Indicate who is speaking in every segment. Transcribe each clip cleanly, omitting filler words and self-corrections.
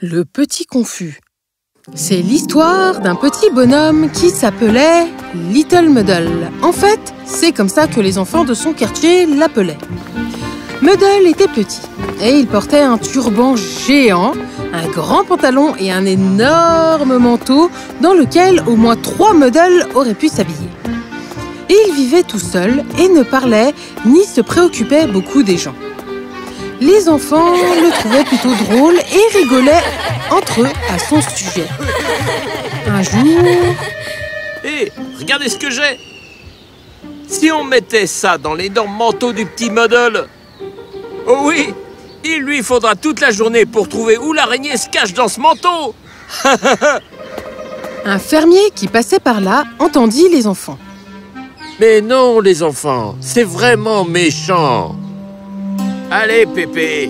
Speaker 1: Le petit confus. C'est l'histoire d'un petit bonhomme qui s'appelait Little Muddle. En fait, c'est comme ça que les enfants de son quartier l'appelaient. Muddle était petit et il portait un turban géant, un grand pantalon et un énorme manteau dans lequel au moins 3 Muddles auraient pu s'habiller. Il vivait tout seul et ne parlait ni se préoccupait beaucoup des gens. Les enfants le trouvaient plutôt drôle et rigolaient entre eux à son sujet. Un jour...
Speaker 2: Hé, regardez ce que j'ai! Si on mettait ça dans l'énorme manteau du petit Muddle, oh oui, il lui faudra toute la journée pour trouver où l'araignée se cache dans ce manteau.
Speaker 1: Un fermier qui passait par là entendit les enfants.
Speaker 2: Mais non, les enfants, c'est vraiment méchant. Allez, Pépé,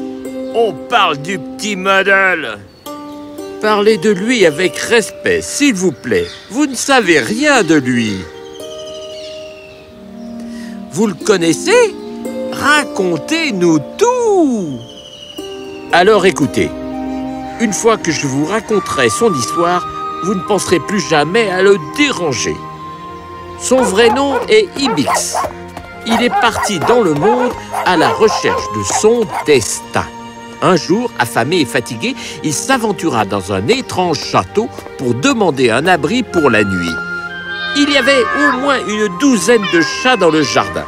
Speaker 2: on parle du petit Muddle. Parlez de lui avec respect, s'il vous plaît. Vous ne savez rien de lui. Vous le connaissez? Racontez-nous tout. Alors écoutez, une fois que je vous raconterai son histoire, vous ne penserez plus jamais à le déranger. Son vrai nom est Ibyx. Il est parti dans le monde à la recherche de son destin. Un jour, affamé et fatigué, il s'aventura dans un étrange château pour demander un abri pour la nuit. Il y avait au moins une douzaine de chats dans le jardin.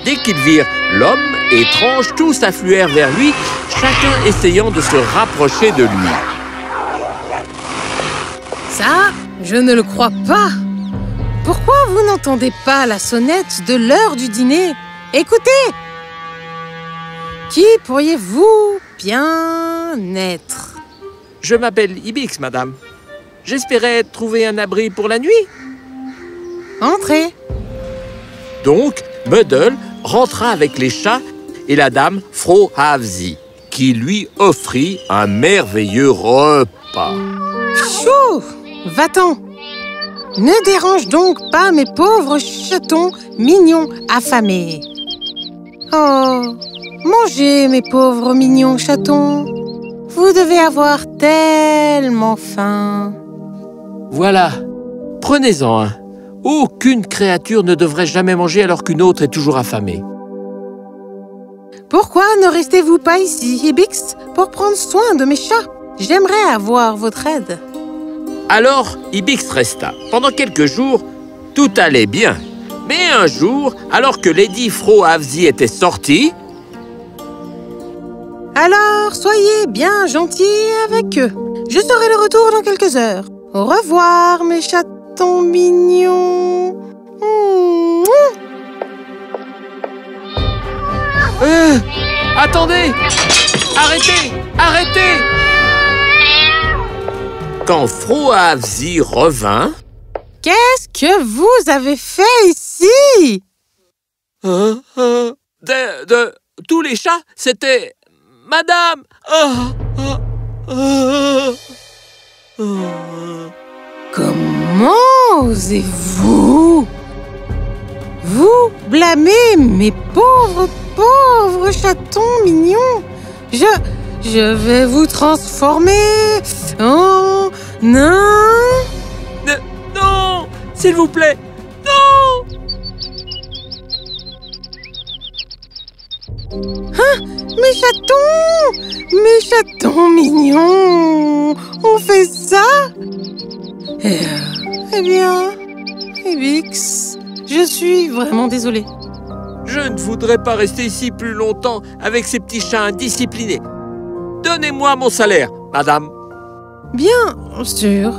Speaker 2: Dès qu'ils virent l'homme étrange, tous affluèrent vers lui, chacun essayant de se rapprocher de lui.
Speaker 1: Ça, je ne le crois pas. Pourquoi vous n'entendez pas la sonnette de l'heure du dîner? Écoutez! Qui pourriez-vous bien être?
Speaker 2: Je m'appelle Ibyx, madame. J'espérais trouver un abri pour la nuit.
Speaker 1: Entrez.
Speaker 2: Donc, Muddle rentra avec les chats et la dame Frohavzi, qui lui offrit un merveilleux repas.
Speaker 1: Chou! Va-t'en! Ne dérange donc pas mes pauvres chatons mignons affamés. Oh, mangez mes pauvres mignons chatons. Vous devez avoir tellement faim.
Speaker 2: Voilà, prenez-en un. Aucune créature ne devrait jamais manger alors qu'une autre est toujours affamée.
Speaker 1: Pourquoi ne restez-vous pas ici, Ibyx, pour prendre soin de mes chats? J'aimerais avoir votre aide.
Speaker 2: Alors, Ibyx resta. Pendant quelques jours, tout allait bien. Mais un jour, alors que Lady Frohavzi était sortie...
Speaker 1: Alors, soyez bien gentils avec eux. Je serai de retour dans quelques heures. Au revoir, mes chatons mignons.
Speaker 2: Attendez! Arrêtez! Arrêtez! Quand Frohavzi revint...
Speaker 1: Qu'est-ce que vous avez fait ici?
Speaker 2: De tous les chats, c'était... Madame!
Speaker 1: Comment osez-vous? Vous blâmez mes pauvres chatons mignons? Je vais vous transformer en nain.
Speaker 2: Non! S'il vous plaît! Non!
Speaker 1: Hein? Mes chatons mignons, on fait ça? Eh bien, Ibyx, je suis vraiment désolée.
Speaker 2: Je ne voudrais pas rester ici plus longtemps avec ces petits chats indisciplinés. Donnez-moi mon salaire, madame. Bien
Speaker 1: sûr.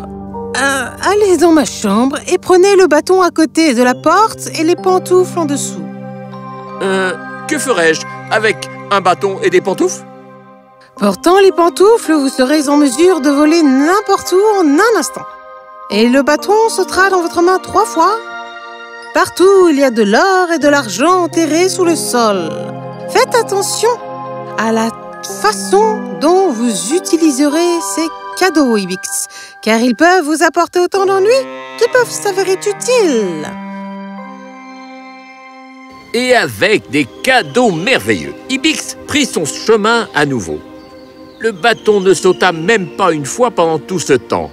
Speaker 1: Allez dans ma chambre et prenez le bâton à côté de la porte et les pantoufles en dessous.
Speaker 2: Que ferais-je avec un bâton et des pantoufles?
Speaker 1: Portant les pantoufles, vous serez en mesure de voler n'importe où en un instant. Et le bâton sautera dans votre main 3 fois. Partout, il y a de l'or et de l'argent enterrés sous le sol. Faites attention à la façon dont vous utiliserez ces cadeaux, Ibyx, car ils peuvent vous apporter autant d'ennuis qu'ils peuvent s'avérer utiles.
Speaker 2: Et avec des cadeaux merveilleux, Ibyx prit son chemin à nouveau. Le bâton ne sauta même pas une fois pendant tout ce temps.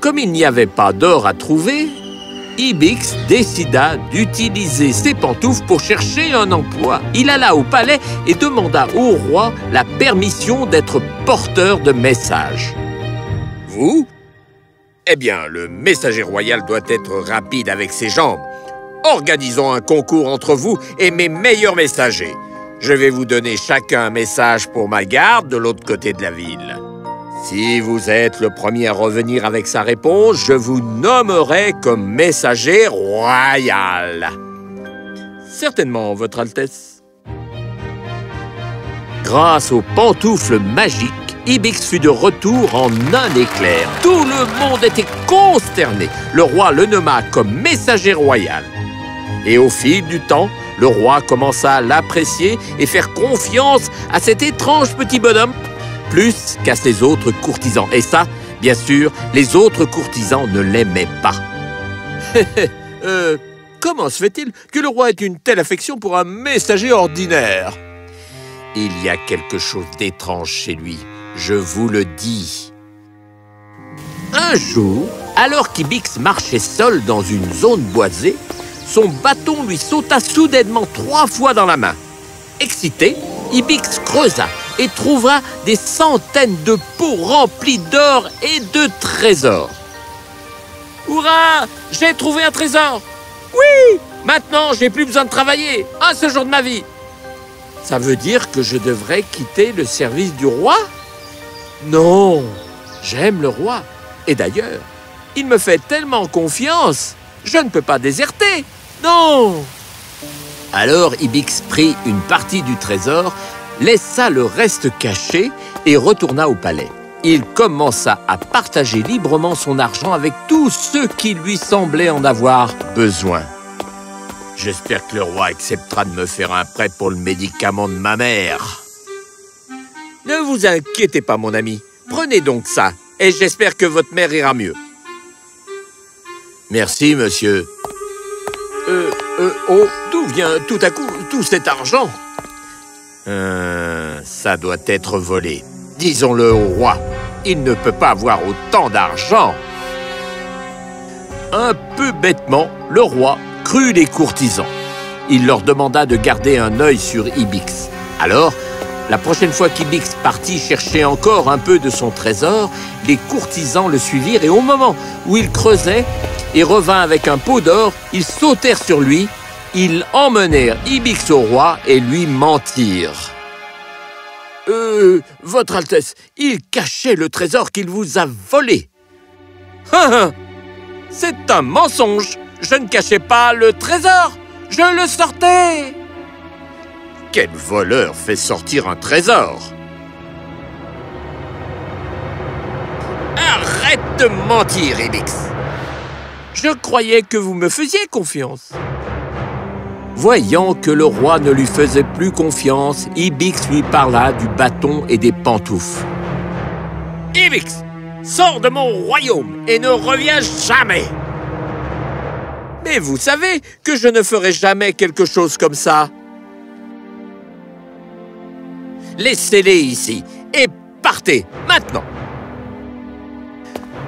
Speaker 2: Comme il n'y avait pas d'or à trouver, Ibyx décida d'utiliser ses pantoufles pour chercher un emploi. Il alla au palais et demanda au roi la permission d'être porteur de messages. Vous? Eh bien, le messager royal doit être rapide avec ses jambes. Organisons un concours entre vous et mes meilleurs messagers. Je vais vous donner chacun un message pour ma garde de l'autre côté de la ville. Si vous êtes le premier à revenir avec sa réponse, je vous nommerai comme messager royal. Certainement, Votre Altesse. Grâce aux pantoufles magiques, Ibyx fut de retour en un éclair. Tout le monde était consterné. Le roi le nomma comme messager royal. Et au fil du temps, le roi commença à l'apprécier et faire confiance à cet étrange petit bonhomme, plus qu'à ses autres courtisans. Et ça, bien sûr, les autres courtisans ne l'aimaient pas. Comment se fait-il que le roi ait une telle affection pour un messager ordinaire? Il y a quelque chose d'étrange chez lui, je vous le dis. Un jour, alors qu'Ibyx marchait seul dans une zone boisée, son bâton lui sauta soudainement 3 fois dans la main. Excité, Ibyx creusa et trouva des centaines de pots remplis d'or et de trésors. « Hurrah! J'ai trouvé un trésor! Oui! Maintenant, j'ai plus besoin de travailler un seul jour de ma vie! Ça veut dire que je devrais quitter le service du roi? Non! J'aime le roi. Et d'ailleurs, il me fait tellement confiance, je ne peux pas déserter. Non! » Alors Ibyx prit une partie du trésor, laissa le reste caché et retourna au palais. Il commença à partager librement son argent avec tous ceux qui lui semblaient en avoir besoin. J'espère que le roi acceptera de me faire un prêt pour le médicament de ma mère. Ne vous inquiétez pas, mon ami. Prenez donc ça, et j'espère que votre mère ira mieux. Merci, monsieur. Oh, d'où vient tout à coup tout cet argent? Ça doit être volé. Disons-le au roi. Il ne peut pas avoir autant d'argent. Un peu bêtement, le roi crut les courtisans. Il leur demanda de garder un œil sur Ibyx. Alors, la prochaine fois qu'Ibyx partit chercher encore un peu de son trésor, les courtisans le suivirent et au moment où il creusait et revint avec un pot d'or, ils sautèrent sur lui, ils emmenèrent Ibyx au roi et lui mentirent. Votre Altesse, il cachait le trésor qu'il vous a volé. C'est un mensonge. Je ne cachais pas le trésor. Je le sortais. Quel voleur fait sortir un trésor? Arrête de mentir, Ibyx. Je croyais que vous me faisiez confiance. Voyant que le roi ne lui faisait plus confiance, Ibyx lui parla du bâton et des pantoufles. « Ibyx, sors de mon royaume et ne reviens jamais !»« Mais vous savez que je ne ferai jamais quelque chose comme ça. »« Laissez-les ici et partez, maintenant !»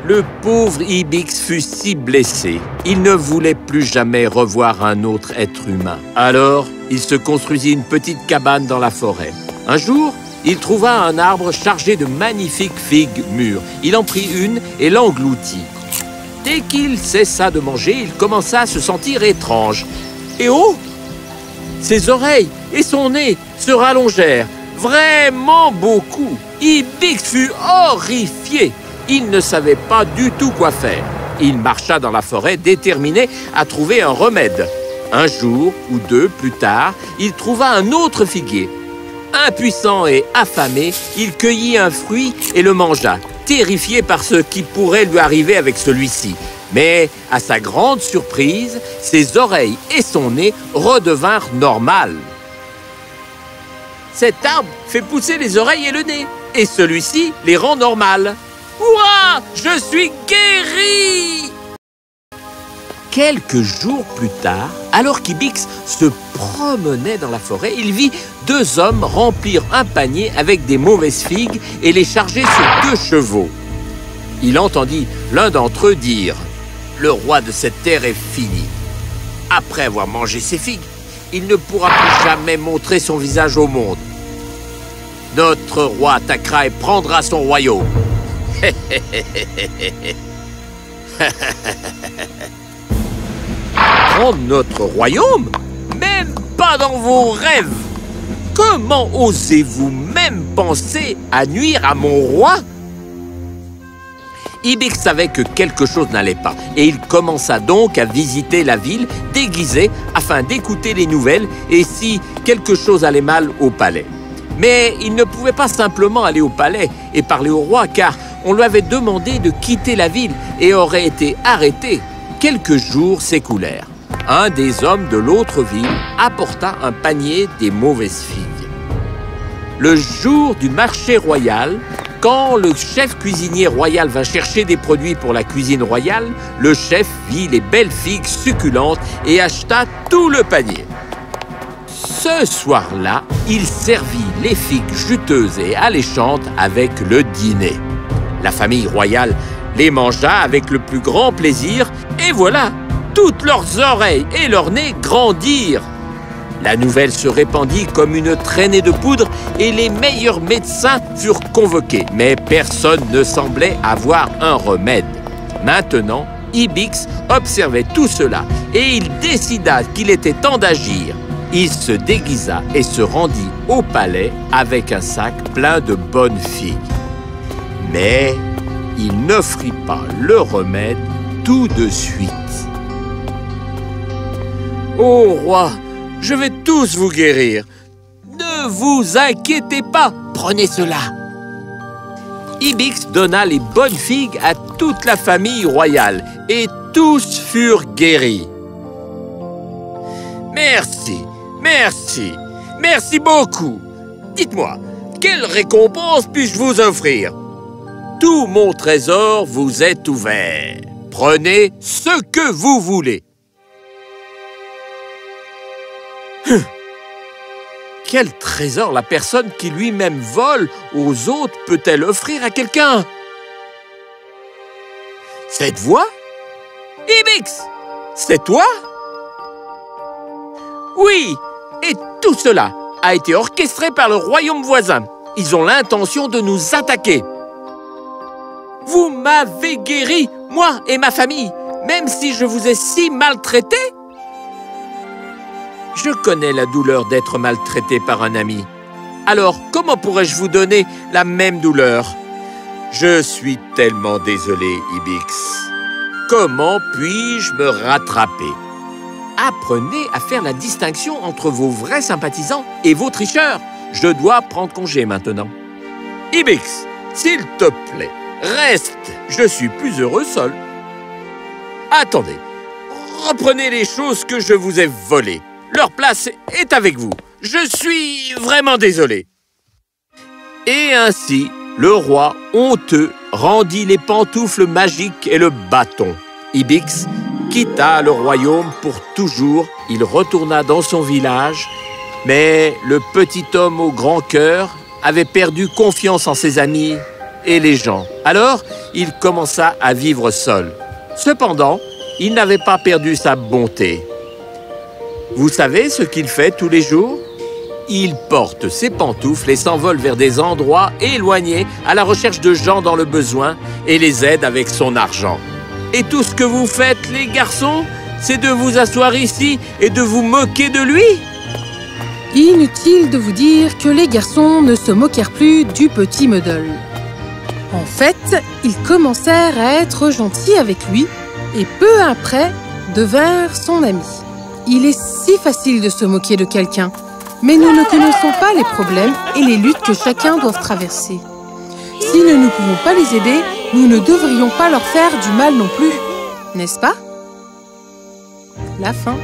Speaker 2: Le pauvre Ibyx fut si blessé, il ne voulait plus jamais revoir un autre être humain. Alors, il se construisit une petite cabane dans la forêt. Un jour, il trouva un arbre chargé de magnifiques figues mûres. Il en prit une et l'engloutit. Dès qu'il cessa de manger, il commença à se sentir étrange. Et oh! Ses oreilles et son nez se rallongèrent, vraiment beaucoup. Ibyx fut horrifié. Il ne savait pas du tout quoi faire. Il marcha dans la forêt déterminé à trouver un remède. Un jour ou deux plus tard, il trouva un autre figuier. Impuissant et affamé, il cueillit un fruit et le mangea, terrifié par ce qui pourrait lui arriver avec celui-ci. Mais, à sa grande surprise, ses oreilles et son nez redevinrent normales. Cet arbre fait pousser les oreilles et le nez, et celui-ci les rend normales. Hurrah! Je suis guéri! Quelques jours plus tard, alors qu'Ibix se promenait dans la forêt, il vit deux hommes remplir un panier avec des mauvaises figues et les charger sur deux chevaux. Il entendit l'un d'entre eux dire « Le roi de cette terre est fini. Après avoir mangé ses figues, il ne pourra plus jamais montrer son visage au monde. Notre roi attaquera et prendra son royaume. » Prendre notre royaume? Même pas dans vos rêves! Comment osez-vous même penser à nuire à mon roi? Ibix savait que quelque chose n'allait pas et il commença donc à visiter la ville déguisé afin d'écouter les nouvelles et si quelque chose allait mal au palais. Mais il ne pouvait pas simplement aller au palais et parler au roi car on lui avait demandé de quitter la ville et aurait été arrêté. Quelques jours s'écoulèrent. Un des hommes de l'autre ville apporta un panier des mauvaises figues. Le jour du marché royal, quand le chef cuisinier royal vint chercher des produits pour la cuisine royale, le chef vit les belles figues succulentes et acheta tout le panier. Ce soir-là, il servit les figues juteuses et alléchantes avec le dîner. La famille royale les mangea avec le plus grand plaisir et voilà, toutes leurs oreilles et leurs nez grandirent. La nouvelle se répandit comme une traînée de poudre et les meilleurs médecins furent convoqués. Mais personne ne semblait avoir un remède. Maintenant, Ibix observait tout cela et il décida qu'il était temps d'agir. Il se déguisa et se rendit au palais avec un sac plein de bonnes figues. Mais il n'offrit pas le remède tout de suite. « Ô roi, je vais tous vous guérir. Ne vous inquiétez pas, prenez cela. » Ibix donna les bonnes figues à toute la famille royale et tous furent guéris. « Merci, merci, merci beaucoup. Dites-moi, quelle récompense puis-je vous offrir? Tout mon trésor vous est ouvert. Prenez ce que vous voulez. » Quel trésor la personne qui lui-même vole aux autres peut-elle offrir à quelqu'un? Cette voix? Ibix, c'est toi? Oui, et tout cela a été orchestré par le royaume voisin. Ils ont l'intention de nous attaquer. Vous m'avez guéri, moi et ma famille, même si je vous ai si maltraité. Je connais la douleur d'être maltraité par un ami. Alors, comment pourrais-je vous donner la même douleur? Je suis tellement désolé, Ibix. Comment puis-je me rattraper? Apprenez à faire la distinction entre vos vrais sympathisants et vos tricheurs. Je dois prendre congé maintenant. Ibix, s'il te plaît, reste. Je suis plus heureux seul. Attendez, reprenez les choses que je vous ai volées. Leur place est avec vous. Je suis vraiment désolé. Et ainsi, le roi, honteux, rendit les pantoufles magiques et le bâton. Ibix quitta le royaume pour toujours. Il retourna dans son village, mais le petit homme au grand cœur avait perdu confiance en ses amis et les gens. Alors, il commença à vivre seul. Cependant, il n'avait pas perdu sa bonté. Vous savez ce qu'il fait tous les jours? Il porte ses pantoufles et s'envole vers des endroits éloignés à la recherche de gens dans le besoin et les aide avec son argent. Et tout ce que vous faites, les garçons, c'est de vous asseoir ici et de vous moquer de lui?
Speaker 1: Inutile de vous dire que les garçons ne se moquèrent plus du petit Muddle. En fait, ils commencèrent à être gentils avec lui et peu après devinrent son ami. Il est si facile de se moquer de quelqu'un, mais nous ne connaissons pas les problèmes et les luttes que chacun doit traverser. Si nous ne pouvons pas les aider, nous ne devrions pas leur faire du mal non plus, n'est-ce pas? La fin.